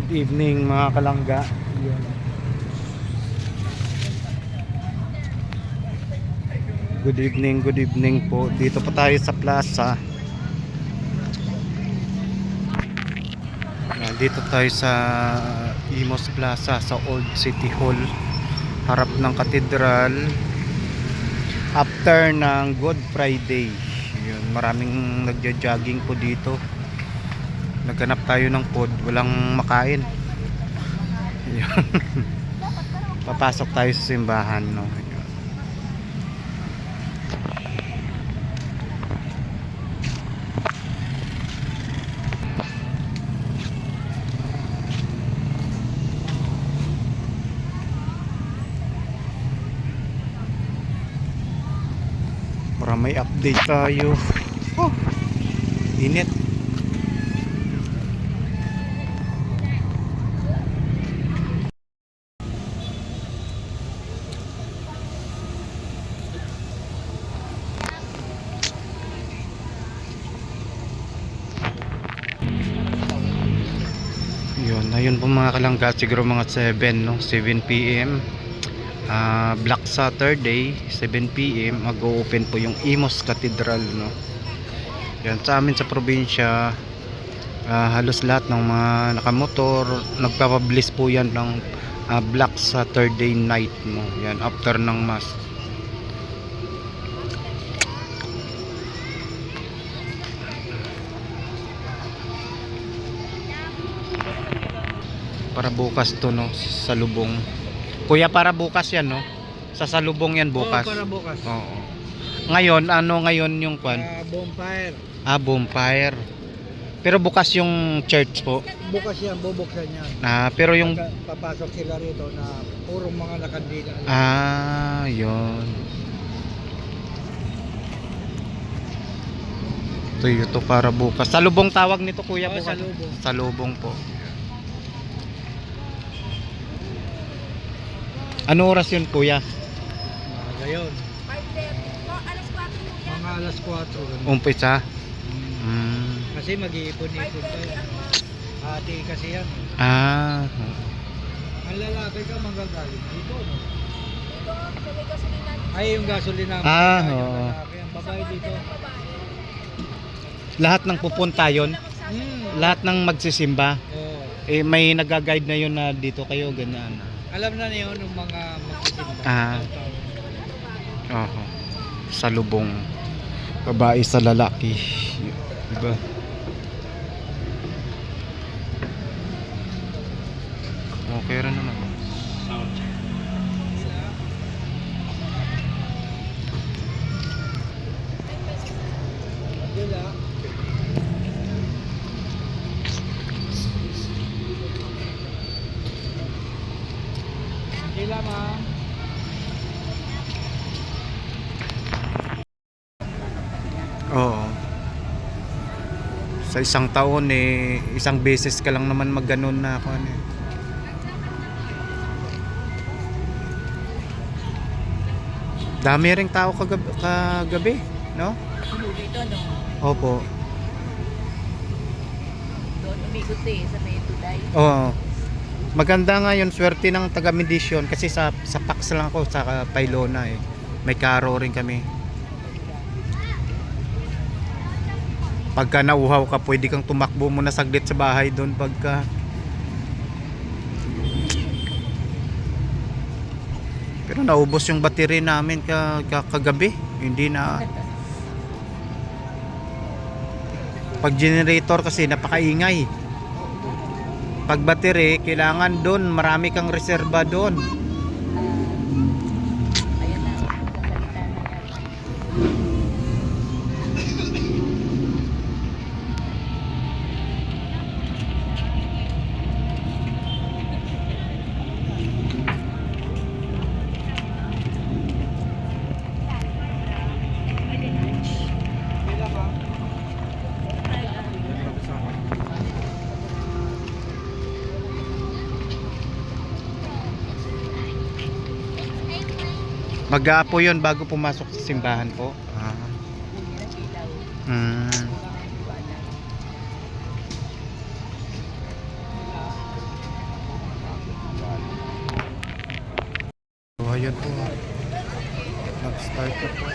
Good evening mga kalangga. Yun. Good evening po. Dito po tayo sa plaza. Dito tayo sa Imus Plaza sa Old City Hall, harap ng katedral. After ng Good Friday. Yun, maraming nagja-jogging po dito. Naghanap tayo ng food, walang makain. Yun. Papasok tayo sa simbahan, no. Para may update tayo. Oh, init. Yun, ayun po mga kalangga, siguro mga 7, no? 7 PM. Black Saturday 7 PM mag-open po yung Imus Cathedral, no. Yan sa amin sa probinsya, halos lahat ng mga nakamotor nagpapabilis po yan ng Black Saturday night, no. Yan after ng mass. Para bukas to, no, sa Lubong. Kuya, para bukas yan, no? Sa salubong yan bukas. Oo, para bukas. Oo. Ngayon, ano ngayon yung kwan? Bonfire. Bonfire. Pero bukas yung church po. Bukas yan, bubuksan yan. Pero yung Papasok sila rito na purong mga nakandila. yun. Ito para bukas. Salubong tawag nito, kuya, Oo, bukas. salubong. Salubong po. Ano oras yun, kuya? Ngayon. Mga alas 4. Umpisa. Kasi mag-iipon-ipon tayo. Hati kasi yan. Ang lalaki ka manggagaling dito, no? Ay, yung gasolina. Oo. Ang babae dito. Lahat ng pupunta yun. Lahat ng magsisimba. Oo. May nag-guide na yun na dito kayo, ganyan. Alam na niyo ng mga magsisimba. Oo. Salubong. Babae sa lalaki. Diba? Okay rin naman. Dila. Dila, ma'am. Oo. Sa isang taon isang beses ka lang naman magganon na ako Dami ring tao kagabi, no? Dito, no? Opo. Doon umikot sa may tulay. Oo. Maganda nga yun, swerte ng taga Medisyon kasi sa Pax lang ako sa Pailona May karo rin kami. Pagka nauhaw ka, pwede kang tumakbo muna saglit sa bahay doon pagka pero naubos yung battery namin kagabi. Hindi na pag generator kasi napakaingay. Pag battery, kailangan doon marami kang reserba doon. Ayan na, kasalita na yan. Dila, ma'am. Mag-aapo yun bago pumasok sa simbahan po. Ayan po. Nag-start na po.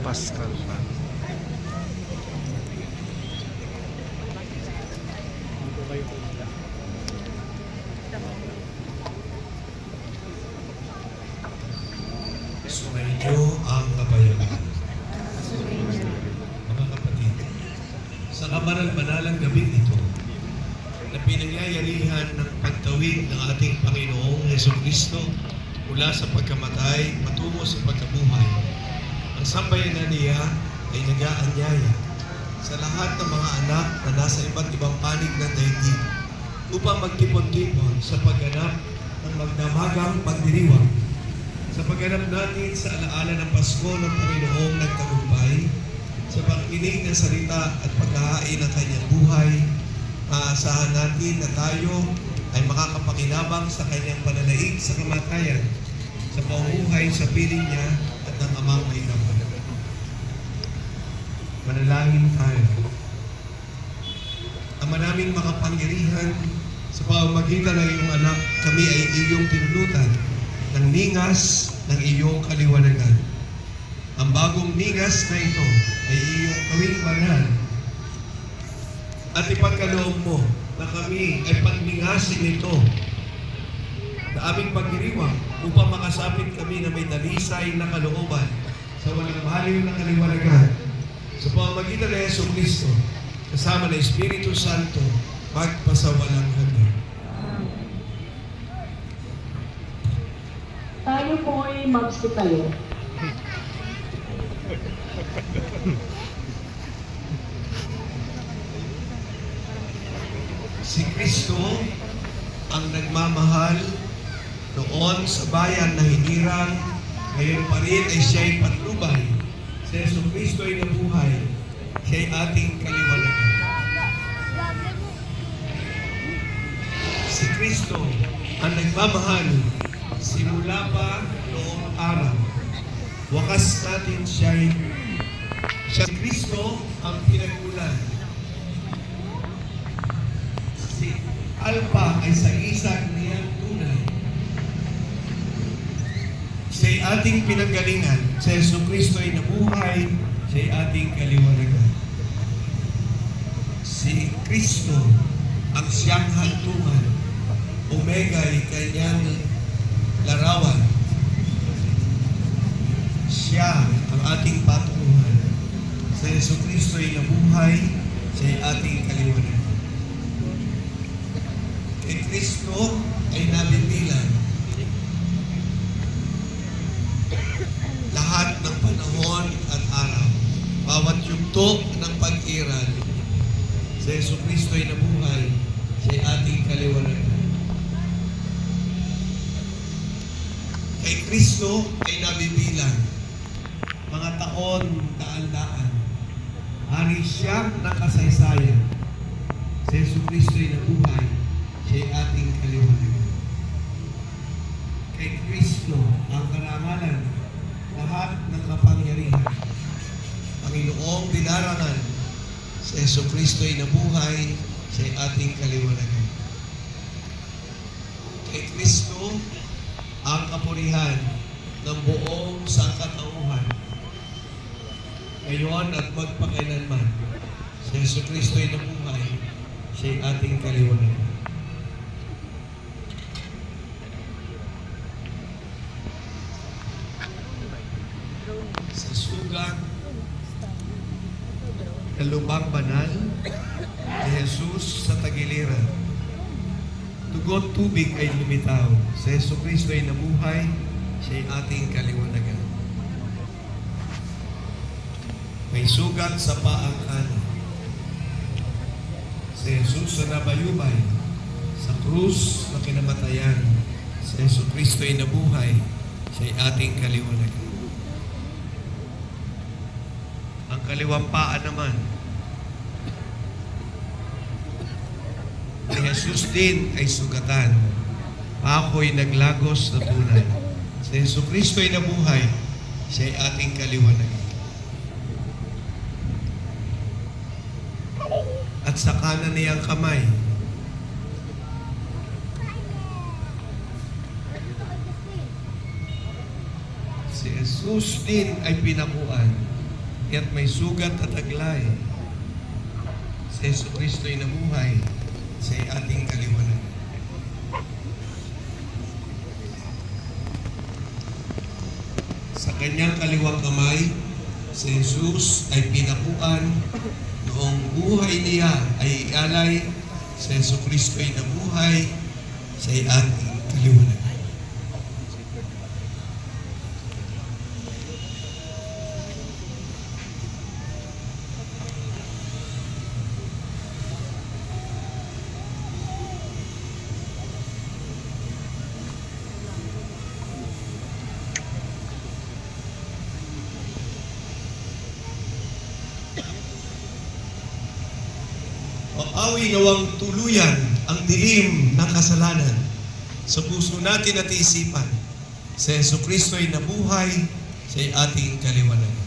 Pascal pa. Sumainyo ang kapayapaan. Mga kapatid, sa kabanal-banalang gabing ito, na pinangyayarihan ng pagtawid ng ating Panginoong Hesukristo mula sa pagkamatay patungo sa pagkabuhay, ang sambayanan niya ay nag-aanyaya sa lahat ng mga anak na nasa iba't ibang panig ng daigdig upang magtipon-tipon sa pagganap ng magdamagang pagdiriwang, sa pagganap natin sa alaala ng Pasko ng Panginoong nagtagumpay, sa pakikinig ng salita at paghahain ng kanyang buhay. Maaasahan natin na tayo ay makakapakinabang sa kanyang pananaig sa kamatayan, sa paubuhay sa piling niya at ng amang may kapal. Manalangin tayo. Ama naming makapangyarihan, sa pamamagitan ng iyong anak, kami ay iyong tinulutan ng ningas ng iyong kaliwanagan. Ang bagong ningas na ito ay iyong gawing banal at ipagkaloob mo na kami ay pagningasin nito na aming pagdiriwang upang makasapit kami na may dalisay na kalooban sa walang maliw na kaliwanagan. Sa pamamagitan ng Jesucristo, kasama ng Espiritu Santo, magpasawalang hanggan. Tayo po ay magsitayo. Si Kristo ang nagmamahal noon sa bayan na hinirang, ngayon pa rin ay siya'y patnubay. Si Jesucristo ay nabuhay, siya'y ating kaliwanagan. Si Kristo ang nagmamahal simula pa noong araw. Wakas natin siya'y si Kristo ang pinagmulan. Si Alpha ay sa isang niyang tunay. Siya'y ating pinanggalingan. Si Jesucristo ay nabuhay, siya'y ating kaliwanagan. Si Kristo ang siyang hantungan. Omega ay kanyang larawan. Siya ang ating patunguhan. Si Jesucristo ay nabuhay, siya'y ating kaliwanagan. Kay Kristo ay nabibilang lahat ng panahon at araw. Bawat yugto ng pag-iral, si Jesucristo ay nabuhay, siya'y ating kaliwanagan. Kay Kristo ay nabibilang mga taon, daan-daan. Hari siya ng kasaysayan. Si Jesucristo ay nabuhay, siya'y ating kaliwanagan. Kay Kristo ang karangalan, lahat ng kapangyarihan. Panginoong dinarangan, si Jesucristo ay nabuhay, siya'y ating kaliwanagan. Kay Kristo ang kapurihan ng buong sangkatauhan, ngayon at magpakailanman. Si Jesucristo ay nabuhay, siya'y ating kaliwanagan. Sa sugat na lubang banal ni Jesus sa tagiliran. Dugo at tubig ay lumitaw. Si Yesu Kristo ay nabuhay, siya ay ating kaliwanagan. May sugat sa paang kanan. Si Jesus na nabayubay sa krus na kinamatayan. Si Yesu Kristo ay nabuhay, siya ay ating kaliwanagan. Ang kaliwang paa naman, ni Jesus din ay sugatan. Ako'y naglagos na tunay. Si Yesu Kristo ay nabuhay, siya ay ating kaliwanagan. At sa kanan niyang kamay, si Jesus din ay pinakuan, at may sugat at taglay. Si Yesu Kristo ay nabuhay, siya ay ating kaliwanagan. Sa kanyang kaliwang kamay, si Jesus ay pinakuan. Noong buhay niya ay ialay, si Yesu Kristo ay nabuhay, siya ay ating kaliwanagan. Awi nawang tuluyan ang dilim ng kasalanan sa puso natin at isipan. Si Yesu Kristo ay nabuhay, siya ay ating kaliwanagan.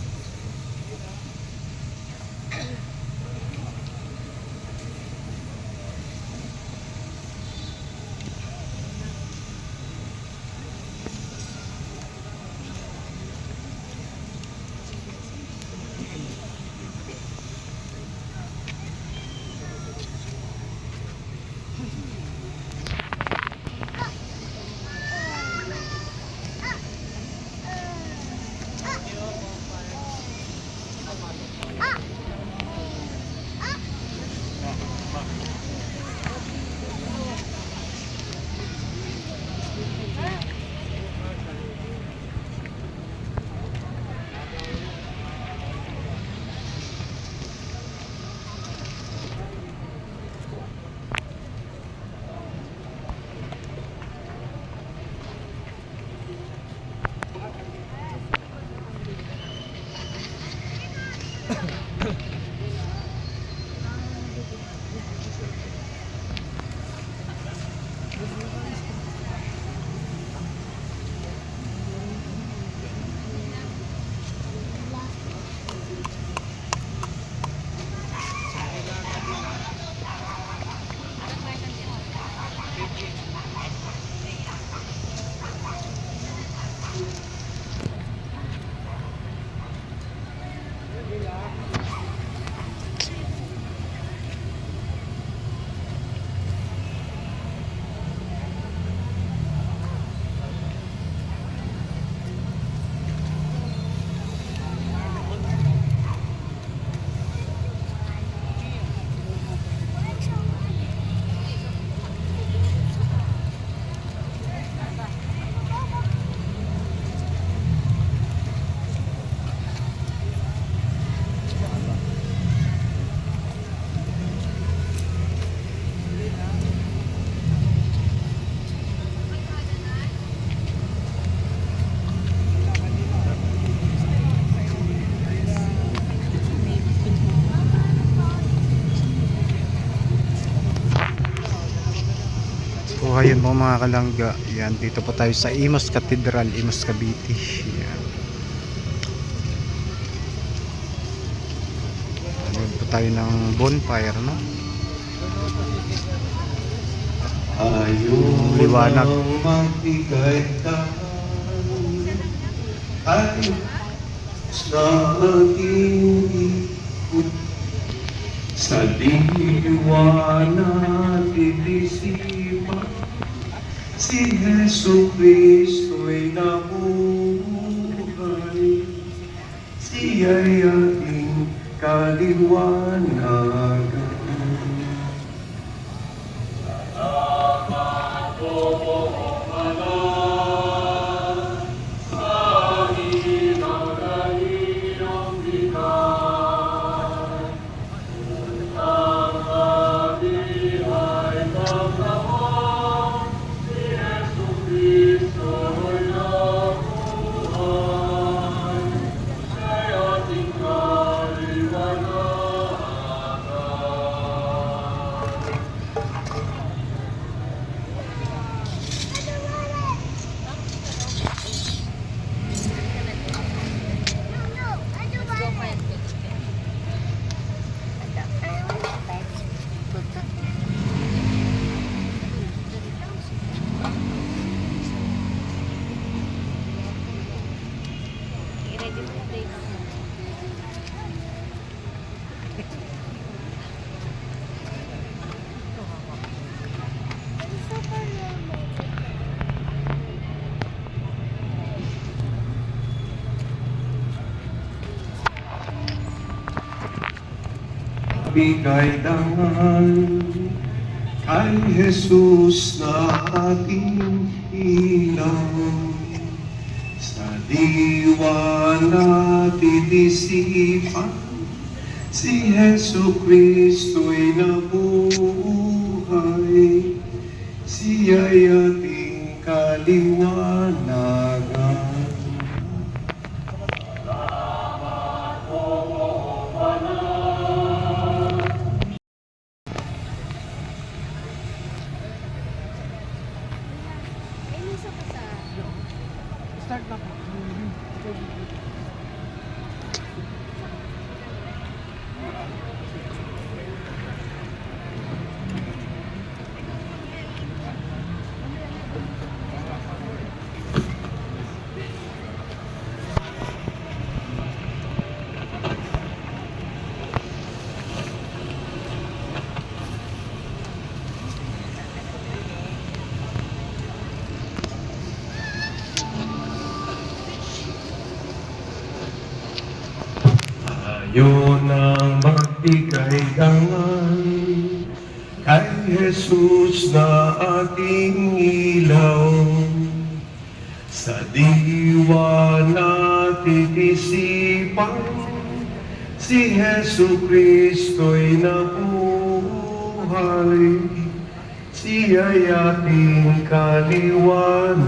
So ayun po mga kalangga, yan, dito po tayo sa Imus Cathedral, Imus Cavite. Yan. Nanood po tayo ng bonfire, no? Ayaw Liwanag. nang magbigay ay sa ating ikot sa liwanag ibisipan si Jesu Cristo'y nabuhay, si siya'y ating kaliwanagan. I-ready mo na tayo. Bigay dangal kay Jesus na ating ilaw. Sa diwa natin isipan, si Jesu Kristo'y nabuhay. Siya'y ating kaliwanagan. Start na po. Yun ang magbigay dangal kay Jesus na ating ilaw. Sa diwa natin isipan, si Jesu Kristo'y nabuhay. Siya'y ating kaliwanagan.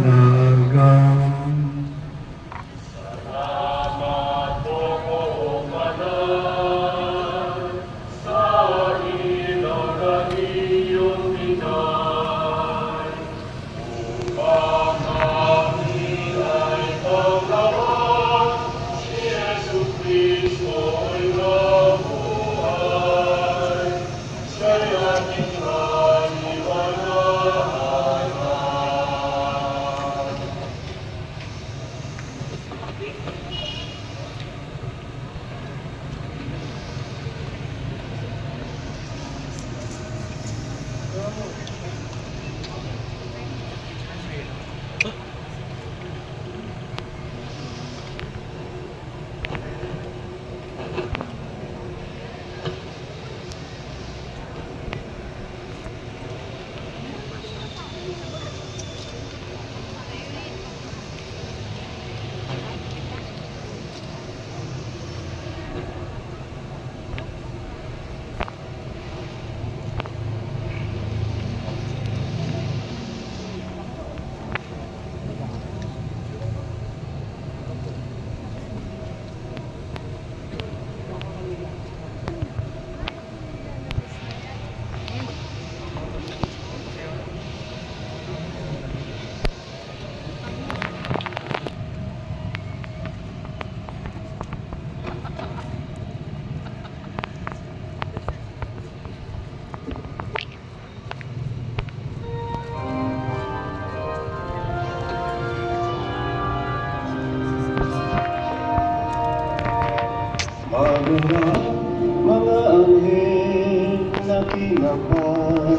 Mga anghel na kinakal,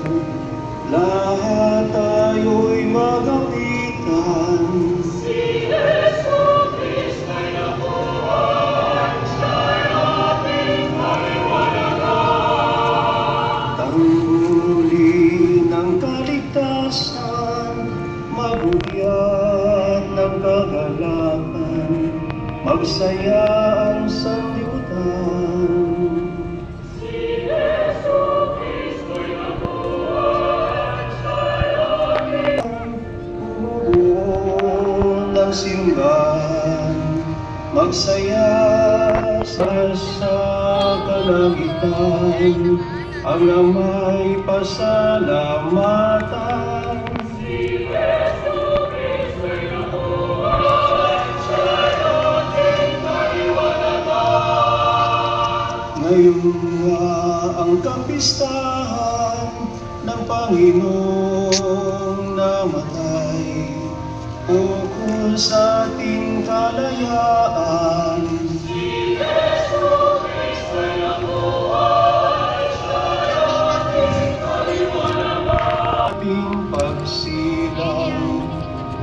lahat tayo'y magapitan. Si Jesu Cristo'y nabuhay, siya ng kagalakan, magsaya ang sanlibutan. Bumubuo ng simbahan, magsaya sa kalangitan, ang amay pasalamatan. Ngayon nga ang kapistahan ng Panginoong namatay, ukol sa ating kalayaan. Ating pagsilang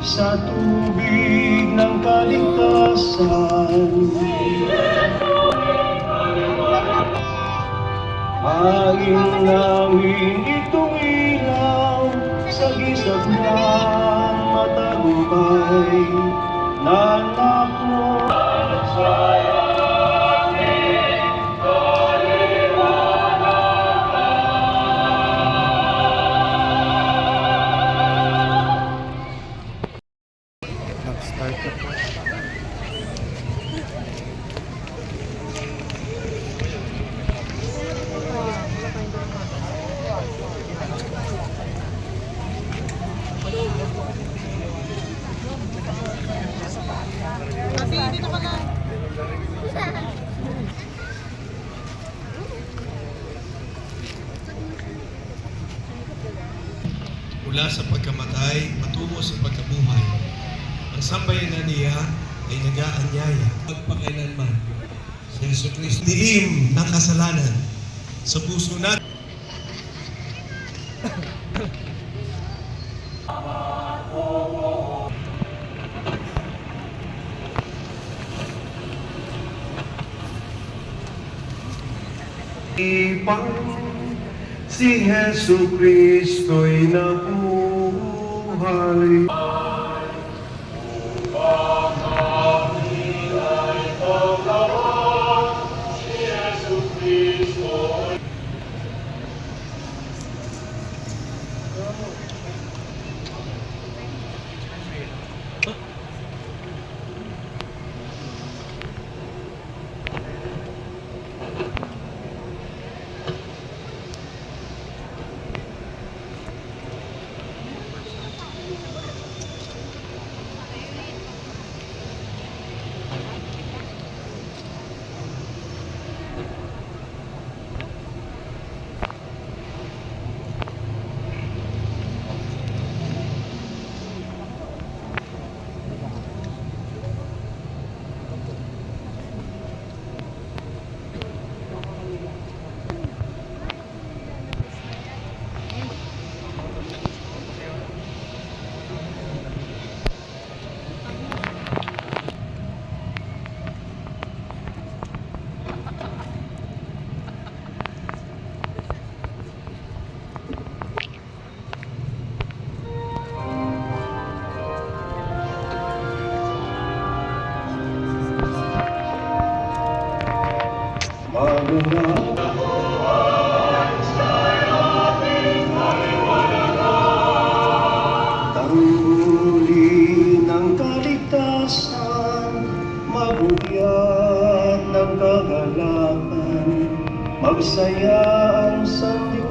sa tubig ng kaligtasan. Hain namin itong ilaw sa gisag ng matagumpay na anak mo. Nag-start na po. Mula sa pagkamatay, matungo sa pagkabuhay. Ang sambayanan niya ay nag-aanyaya magpakailanman. Si Jesucristo, dilim ng kasalanan sa puso natin. Ipang si Jesu Kristo'y nabuhay. Tanghuli ng kaligtasan, mabuyan ng kagalakan, magsaya ang sanlibutan.